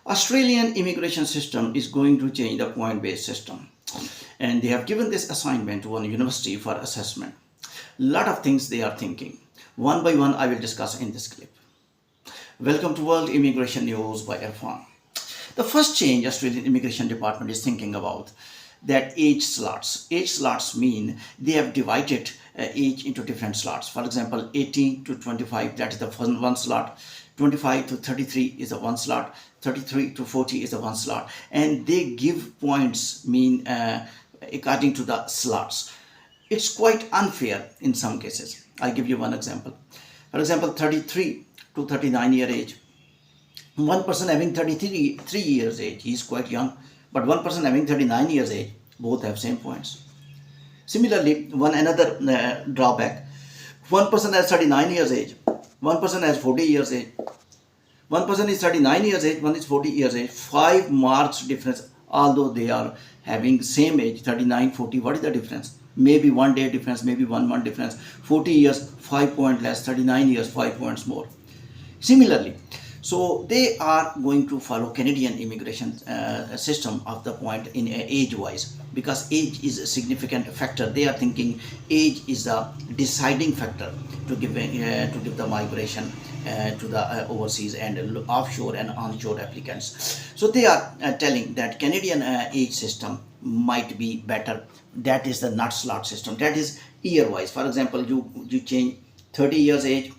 Australian immigration system is going to change the point-based system. And they have given this assignment to one university for assessment. Lot of things they are thinking. One by one, I will discuss in this clip. Welcome to World Immigration News by Irfan. The first change Australian Immigration Department is thinking about that age slots. Age slots mean they have divided age into different slots. For example, 18 to 25, that is the one slot. 25 to 33 is the one slot. 33 to 40 is the one slot. And they give points mean according to the slots. It's quite unfair in some cases. I give you one example. For example, 33 to 39 year age. One person having 33 years age, he is quite young, but one person having 39 years age, both have same points. Similarly, another drawback, one person has 39 years age, one person has 40 years age, one person is 39 years age, one is 40 years age, 5 marks difference, although they are having same age, 39, 40, what is the difference? Maybe 1 day difference, maybe 1 month difference, 40 years, 5 points less, 39 years, 5 points more. Similarly, so they are going to follow Canadian immigration system of the point in age-wise, because age is a significant factor. They are thinking age is a deciding factor to give the migration to the overseas and offshore and onshore applicants. So they are telling that Canadian age system might be better. That is the not slot system. That is year-wise. For example, you change 30 years age,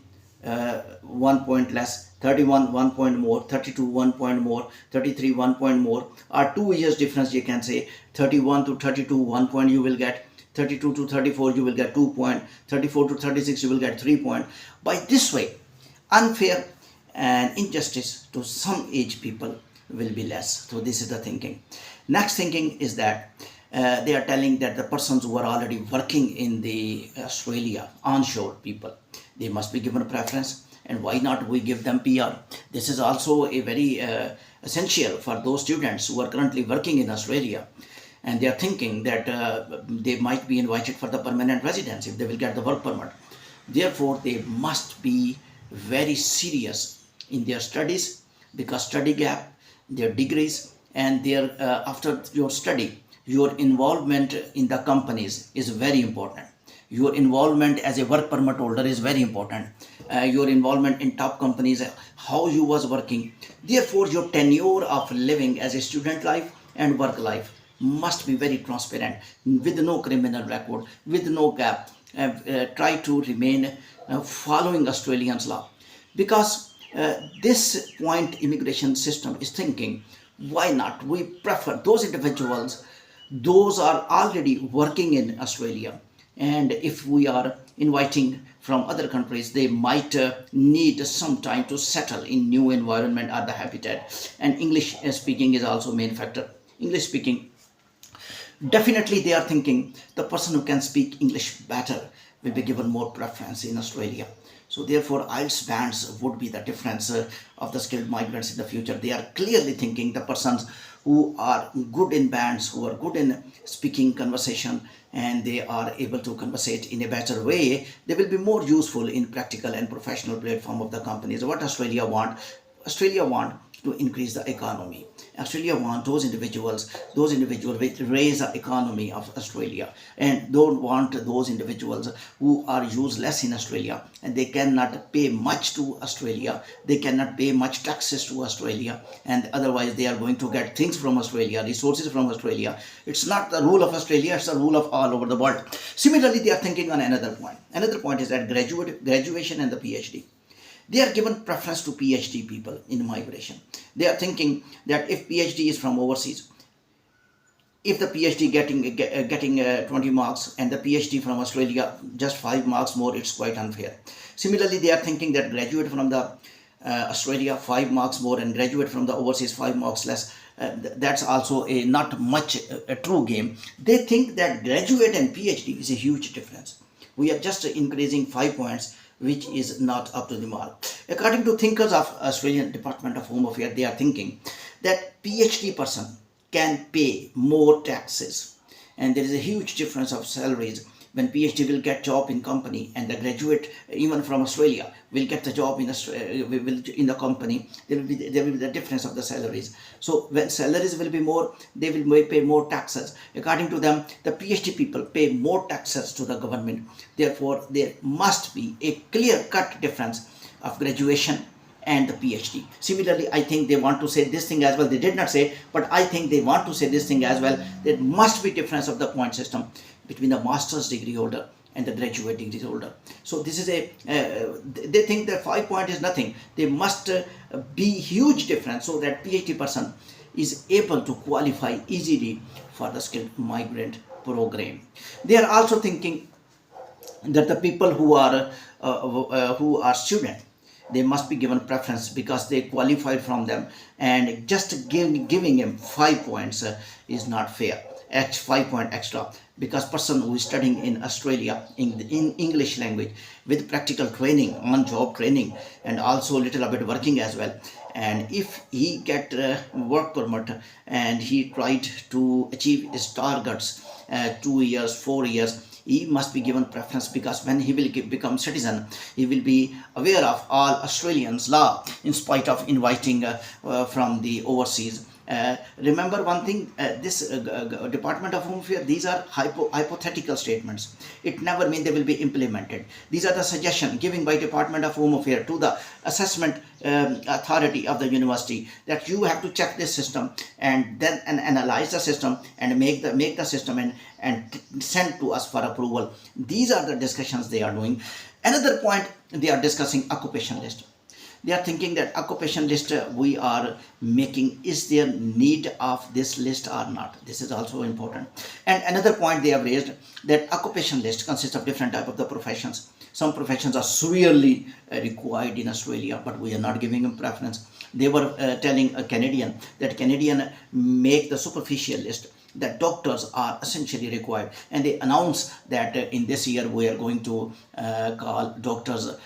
1 point less, 31 1 point more, 32 1 point more, 33 1 point more, or 2 years difference. You can say 31 to 32 1 point you will get, 32 to 34 you will get 2 point, 34 to 36 you will get 3 point. By this way, unfair and injustice to some age people will be less. So this is the thinking. Next thinking is that they are telling that the persons who are already working in the Australia, onshore people, they must be given a preference. And why not we give them PR? This is also a very essential for those students who are currently working in Australia, and they are thinking that they might be invited for the permanent residence if they will get the work permit. Therefore, they must be very serious in their studies, because study gap, their degrees, and their after your study, your involvement in the companies is very important. Your involvement as a work permit holder is very important. Your involvement in top companies, how you was working. Therefore, your tenure of living as a student life and work life must be very transparent, with no criminal record, with no gap. Try to remain following Australian law, because this point immigration system is thinking, why not we prefer those individuals, those are already working in Australia. And if we are inviting from other countries, they might need some time to settle in new environment or the habitat. And English speaking is also main factor. English speaking, definitely they are thinking the person who can speak English better will be given more preference in Australia. So therefore, IELTS bands would be the difference of the skilled migrants in the future. They are clearly thinking the persons who are good in bands, who are good in speaking conversation, and they are able to conversate in a better way, they will be more useful in practical and professional platform of the companies. What Australia want? Australia want to increase the economy. Australia want those individuals which raise the economy of Australia, and don't want those individuals who are useless in Australia and they cannot pay much to Australia, they cannot pay much taxes to Australia, and otherwise they are going to get things from Australia, resources from Australia. It's not the rule of Australia, it's the rule of all over the world. Similarly, they are thinking on another point. Another point is that graduation and the PhD. They are given preference to PhD people in migration. They are thinking that if PhD is from overseas, if the PhD getting 20 marks and the PhD from Australia just 5 marks more, it's quite unfair. Similarly, they are thinking that graduate from the Australia 5 marks more and graduate from the overseas 5 marks less. That's also a not much a true game. They think that graduate and PhD is a huge difference. We are just increasing 5 points, which is not up to the mark. According to thinkers of Australian Department of Home Affairs, they are thinking that PhD person can pay more taxes, and there is a huge difference of salaries when PhD will get job in company, and the graduate even from Australia will get the job in Australia, in the company, there will be the difference of the salaries. So when salaries will be more, they will pay more taxes. According to them, the PhD people pay more taxes to the government. Therefore, there must be a clear-cut difference of graduation and the PhD. Similarly, I think they want to say this thing as well. They did not say, but I think they want to say this thing as well. There must be difference of the point system between the master's degree holder and the graduate degree holder. So this is they think that 5 point is nothing. There must be huge difference so that PhD person is able to qualify easily for the skilled migrant program. They are also thinking that the people who are student, they must be given preference because they qualified from them, and just giving him 5 points is not fair. 5 point extra, because person who is studying in Australia in English language with practical training, on job training, and also little bit working as well, and if he get work permit and he tried to achieve his targets 2 years, 4 years, he must be given preference, because when he will become citizen, he will be aware of all Australians law in spite of inviting from the overseas. Remember one thing, this Department of Home Affairs, these are hypothetical statements. It never means they will be implemented. These are the suggestions given by Department of Home Affairs to the assessment authority of the university, that you have to check this system and then analyze the system and make the system and send to us for approval. These are the discussions they are doing. Another point, they are discussing occupation list. They are thinking that occupation list we are making, is there need of this list or not? This is also important. And another point they have raised, that occupation list consists of different type of the professions. Some professions are severely required in Australia, but we are not giving them preference. They were telling a Canadian that Canadian make the superficial list, that doctors are essentially required, and they announce that in this year we are going to call doctors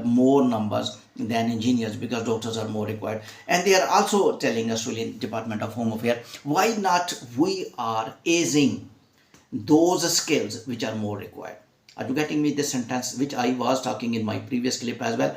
more numbers than engineers, because doctors are more required. And they are also telling Australian Department of Home Affairs, why not we are aising those skills which are more required. Are you getting me this sentence, which I was talking in my previous clip as well?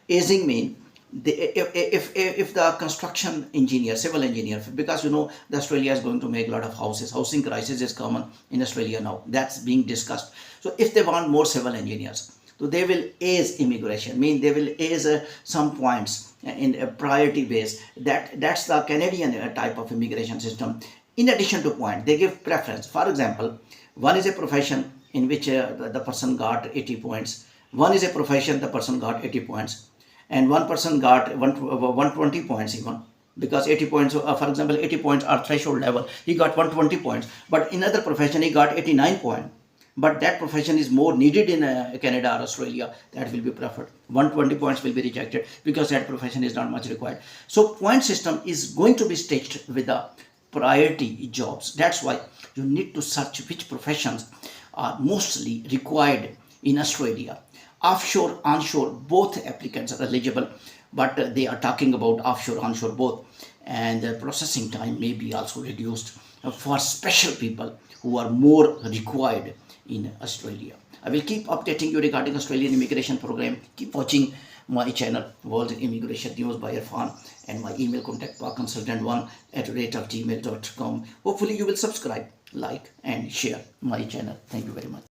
Aising means if the construction engineer, civil engineer, because the Australia is going to make a lot of houses, housing crisis is common in Australia now, that's being discussed. So if they want more civil engineers, so they will ace immigration, mean they will ace some points in a priority base. That's the Canadian type of immigration system. In addition to point, they give preference. For example, one is a profession in which the person got 80 points. One is a profession the person got 80 points. And one person got 120 points even, because 80 points, for example, 80 points are threshold level. He got 120 points, but in other profession he got 89 points. But that profession is more needed in Canada or Australia, that will be preferred. 120 points will be rejected because that profession is not much required. So point system is going to be stitched with the priority jobs. That's why you need to search which professions are mostly required in Australia. Offshore, onshore, both applicants are eligible, but they are talking about offshore, onshore both, and the processing time may be also reduced for special people who are more required in Australia. I will keep updating you regarding Australian immigration program. Keep watching my channel, World Immigration News by Irfan, and my email contact consultant1@gmail.com. Hopefully you will subscribe, like and share my channel. Thank you very much.